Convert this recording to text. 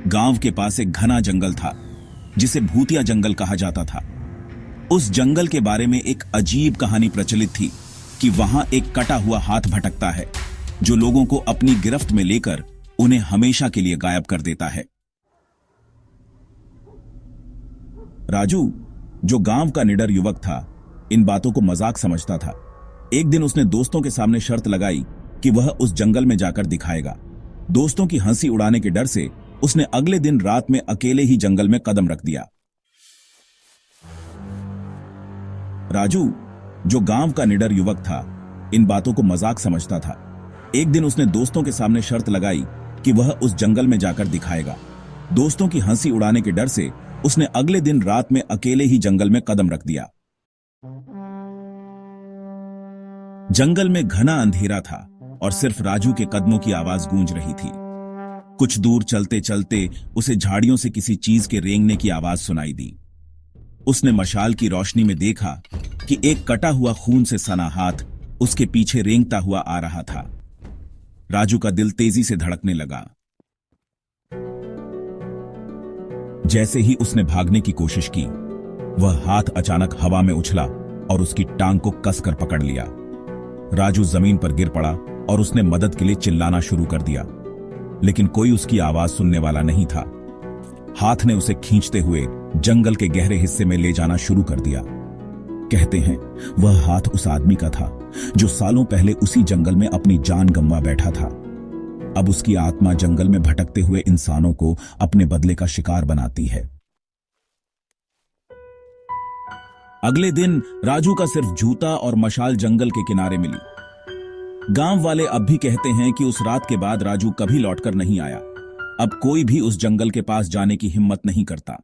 गांव के पास एक घना जंगल था जिसे भूतिया जंगल कहा जाता था। उस जंगल के बारे में एक अजीब कहानी प्रचलित थी कि वहां एक कटा हुआ हाथ भटकता है जो लोगों को अपनी गिरफ्त में लेकर उन्हें हमेशा के लिए गायब कर देता है। राजू, जो गांव का निडर युवक था, इन बातों को मजाक समझता था। एक दिन उसने दोस्तों के सामने शर्त लगाई कि वह उस जंगल में जाकर दिखाएगा। दोस्तों की हंसी उड़ाने के डर से उसने अगले दिन रात में अकेले ही जंगल में कदम रख दिया। राजू, जो गांव का निडर युवक था, इन बातों को मजाक समझता था। एक दिन उसने दोस्तों के सामने शर्त लगाई कि वह उस जंगल में जाकर दिखाएगा। दोस्तों की हंसी उड़ाने के डर से उसने अगले दिन रात में अकेले ही जंगल में कदम रख दिया। जंगल में घना अंधेरा था और सिर्फ राजू के कदमों की आवाज गूंज रही थी। कुछ दूर चलते चलते उसे झाड़ियों से किसी चीज के रेंगने की आवाज सुनाई दी। उसने मशाल की रोशनी में देखा कि एक कटा हुआ खून से सना हाथ उसके पीछे रेंगता हुआ आ रहा था। राजू का दिल तेजी से धड़कने लगा। जैसे ही उसने भागने की कोशिश की, वह हाथ अचानक हवा में उछला और उसकी टांग को कसकर पकड़ लिया। राजू जमीन पर गिर पड़ा और उसने मदद के लिए चिल्लाना शुरू कर दिया, लेकिन कोई उसकी आवाज सुनने वाला नहीं था। हाथ ने उसे खींचते हुए जंगल के गहरे हिस्से में ले जाना शुरू कर दिया। कहते हैं वह हाथ उस आदमी का था जो सालों पहले उसी जंगल में अपनी जान गंवा बैठा था। अब उसकी आत्मा जंगल में भटकते हुए इंसानों को अपने बदले का शिकार बनाती है। अगले दिन राजू का सिर्फ जूता और मशाल जंगल के किनारे मिली। गांव वाले अब भी कहते हैं कि उस रात के बाद राजू कभी लौटकर नहीं आया। अब कोई भी उस जंगल के पास जाने की हिम्मत नहीं करता।